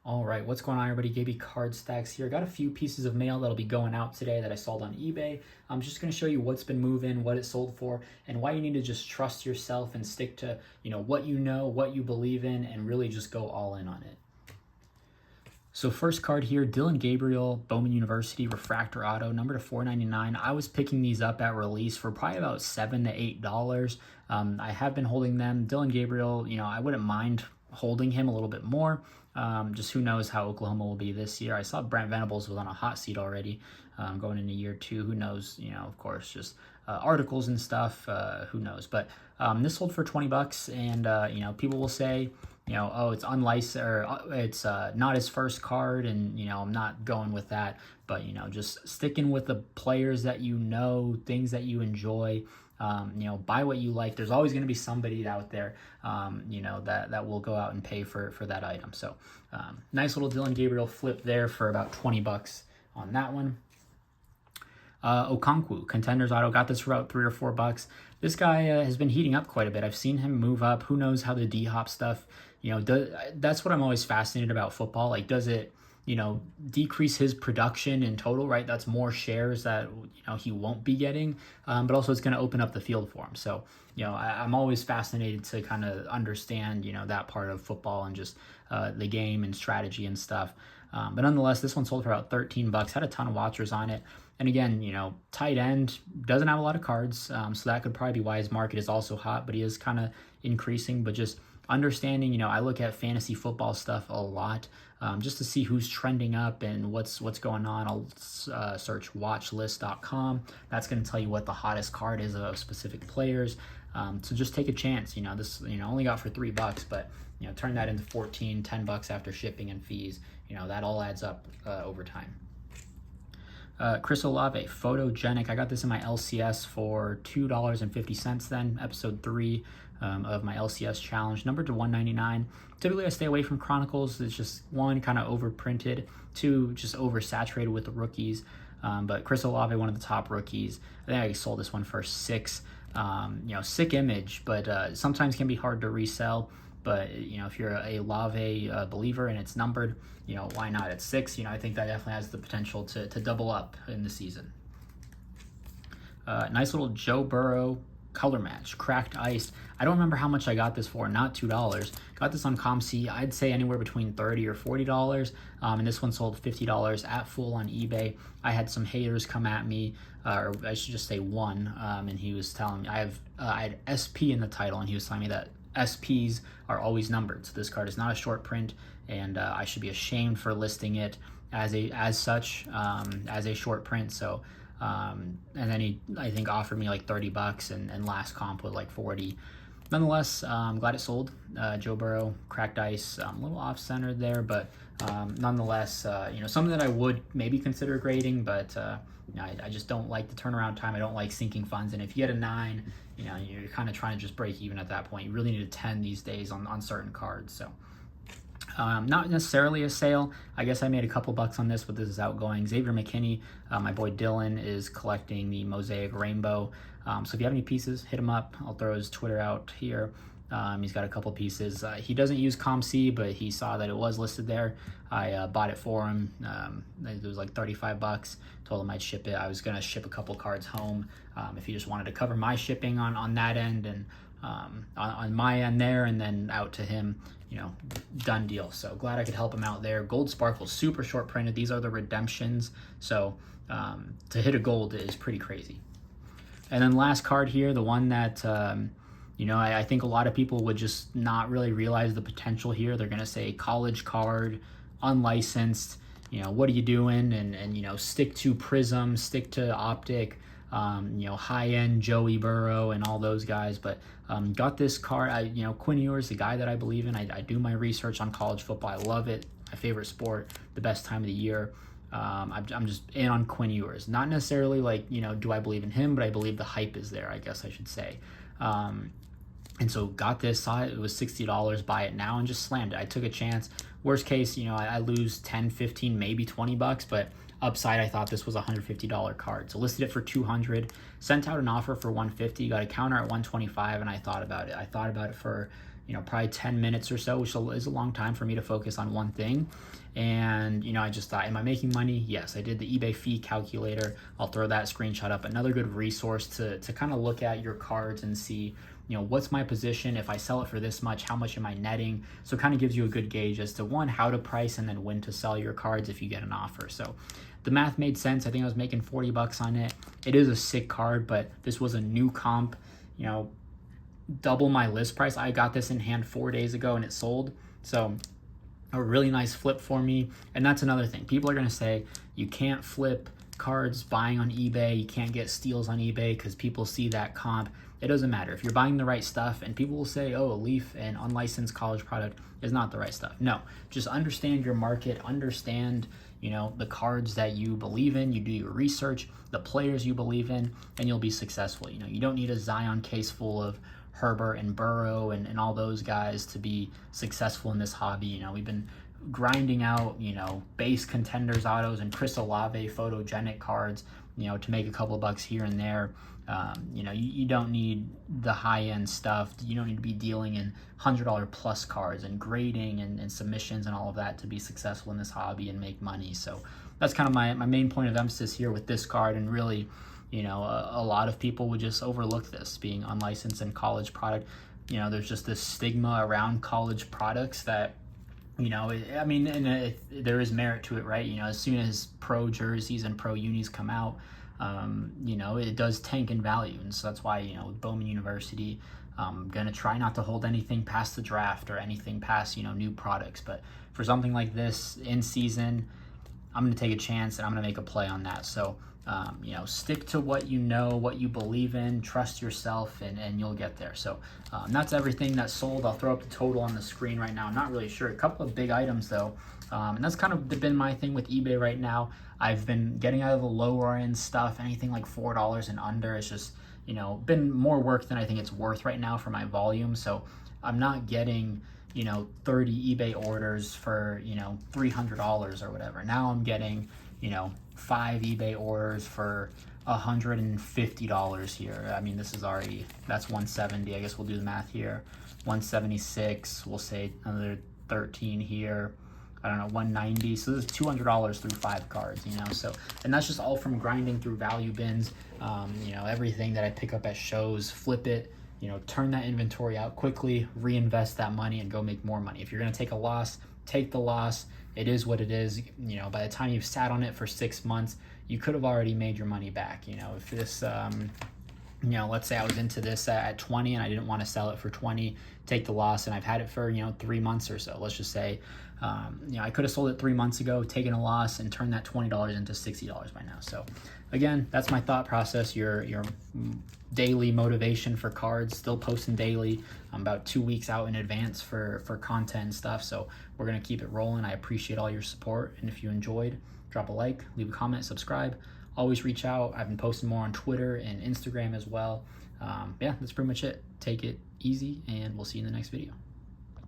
All right, what's going on, everybody? Gaby Card Stacks here. Got a few pieces of mail that'll be going out today that I sold on eBay. I'm just going to show you what's been moving, what it sold for, and why you need to just trust yourself and stick to, what you know, what you believe in, and really just go all in on it. So first card here, Dylan Gabriel, Bowman University, Refractor Auto, number to 499. I was picking these up at release for probably about $7 to $8. I have been holding them. Dylan Gabriel, I wouldn't mind holding him a little bit more. Just who knows how Oklahoma will be this year. I saw Brent Venables was on a hot seat already going into year two. Who knows, of course, just articles and stuff. Who knows? But this sold for $20, and, people will say, oh, it's unlicensed, or it's not his first card, and, I'm not going with that. But, just sticking with the players that things that you enjoy. Buy what you like. There's always going to be somebody out there, that will go out and pay for that item. So nice little Dylan Gabriel flip there for about $20 on that one. Okonkwo, Contenders Auto, got this for about $3 or $4. This guy has been heating up quite a bit. I've seen him move up. Who knows how the D-Hop stuff, that's what I'm always fascinated about football. Like, does it, decrease his production in total, right? That's more shares that, he won't be getting, but also it's going to open up the field for him. So, I'm always fascinated to kind of understand, that part of football and just the game and strategy and stuff. But nonetheless, this one sold for about $13, had a ton of watchers on it. And again, tight end doesn't have a lot of cards, so that could probably be why his market is also hot, but he is kind of increasing. But just understanding, I look at fantasy football stuff a lot, just to see who's trending up and what's going on. I'll search watchlist.com. That's going to tell you what the hottest card is of specific players. So just take a chance. This only got for $3, but turn that into 14, $10 after shipping and fees. That all adds up over time. Chris Olave, Photogenic. I got this in my LCS for $2.50 then, episode 3 of my LCS challenge, number to 199. Typically, I stay away from Chronicles. It's just, one, kind of overprinted, two, just oversaturated with the rookies. But Chris Olave, one of the top rookies. I think I sold this one for $6. Sick image, but sometimes can be hard to resell. But, if you're a Olave believer and it's numbered, why not at $6? I think that definitely has the potential to double up in the season. Nice little Joe Burrow color match, cracked ice. I don't remember how much I got this for, not $2. Got this on ComC, I'd say anywhere between $30 or $40. And this one sold $50 at full on eBay. I had some haters come at me, or I should just say one, and he was telling me, I had SP in the title, and he was telling me that SPs are always numbered. So this card is not a short print, and I should be ashamed for listing it as a short print. So and then he, I think, offered me like $30, and last comp was like 40. Nonetheless, I'm glad it sold. Joe Burrow, cracked ice, a little off-centered there, but nonetheless, something that I would maybe consider grading, but I just don't like the turnaround time. I don't like sinking funds, and if you get a 9, you're kind of trying to just break even at that point. You really need a 10 these days on certain cards. So not necessarily a sale. I guess I made a couple bucks on this, but this is outgoing. Xavier McKinney, my boy Dylan, is collecting the Mosaic Rainbow. So if you have any pieces, hit him up. I'll throw his Twitter out here. He's got a couple pieces. He doesn't use ComC, but he saw that it was listed there. I bought it for him. It was like $35. Told him I'd ship it. I was going to ship a couple cards home if he just wanted to cover my shipping on that end, and on my end there, and then out to him, done deal. So glad I could help him out there. Gold Sparkle, super short printed. These are the redemptions. So to hit a gold is pretty crazy. And then last card here, the one that, I think a lot of people would just not really realize the potential here. They're going to say college card, unlicensed, what are you doing? And stick to Prism, stick to Optic, high-end Joey Burrow and all those guys. But got this card. Quinn Ewers, the guy that I believe in. I do my research on college football. I love it. My favorite sport, the best time of the year. I'm just in on Quinn Ewers. Not necessarily like, do I believe in him, but I believe the hype is there, I guess I should say. And so got this, saw it was $60, buy it now, and just slammed it. I took a chance. Worst case, I lose 10, 15, maybe $20, but upside, I thought this was a $150 card. So listed it for $200, sent out an offer for $150, got a counter at $125, and I thought about it. I thought about it for, probably 10 minutes or so, which is a long time for me to focus on one thing. And, I just thought, am I making money? Yes, I did the eBay fee calculator. I'll throw that screenshot up. Another good resource to kind of look at your cards and see, what's my position? If I sell it for this much, how much am I netting? So it kind of gives you a good gauge as to one, how to price, and then when to sell your cards if you get an offer. So the math made sense. I think I was making 40 bucks on it. It is a sick card, but this was a new comp, double my list price. I got this in hand 4 days ago and it sold. So a really nice flip for me. And that's another thing. People are going to say you can't flip cards buying on eBay. You can't get steals on eBay because people see that comp. It doesn't matter. If you're buying the right stuff, and people will say, oh, a Leaf and unlicensed college product is not the right stuff. No, just understand your market, understand, the cards that you believe in, you do your research, the players you believe in, and you'll be successful. You don't need a Zion case full of Herbert and Burrow and all those guys to be successful in this hobby. We've been grinding out, base contenders autos and Chris Olave photogenic cards, to make a couple of bucks here and there. You don't need the high-end stuff. You don't need to be dealing in $100 plus cards and grading and submissions and all of that to be successful in this hobby and make money. So that's kind of my main point of emphasis here with this card. And really, a lot of people would just overlook this being unlicensed and college product. There's just this stigma around college products that, there is merit to it, right? As soon as pro jerseys and pro unis come out, it does tank in value. And so that's why, with Bowman University, I'm going to try not to hold anything past the draft or anything past, new products. But for something like this in season, I'm going to take a chance and I'm going to make a play on that. So, stick to what what you believe in, trust yourself, and you'll get there. So that's everything that sold. I'll throw up the total on the screen right now. I'm not really sure. A couple of big items though. And that's kind of been my thing with eBay right now. I've been getting out of the lower end stuff, anything like $4 and under. It's just, been more work than I think it's worth right now for my volume. So I'm not getting, 30 eBay orders for, $300 or whatever. Now I'm getting, 5 eBay orders for $150 here. I mean, this is already, that's 170. I guess we'll do the math here. 176, we'll say another 13 here. I don't know, 190. So this is $200 through 5 cards, so, and that's just all from grinding through value bins. Everything that I pick up at shows, flip it, turn that inventory out quickly, reinvest that money and go make more money. If you're going to take a loss, take the loss. It is what it is. By the time you've sat on it for 6 months, you could have already made your money back. If this, let's say I was into this at 20 and I didn't want to sell it for 20, take the loss, and I've had it for, 3 months or so. Let's just say, I could have sold it 3 months ago, taken a loss, and turned that $20 into $60 by now. So again, that's my thought process. Your daily motivation for cards, still posting daily. I'm about 2 weeks out in advance for content and stuff. So we're going to keep it rolling. I appreciate all your support. And if you enjoyed, drop a like, leave a comment, subscribe. Always reach out. I've been posting more on Twitter and Instagram as well. That's pretty much it. Take it easy, and we'll see you in the next video.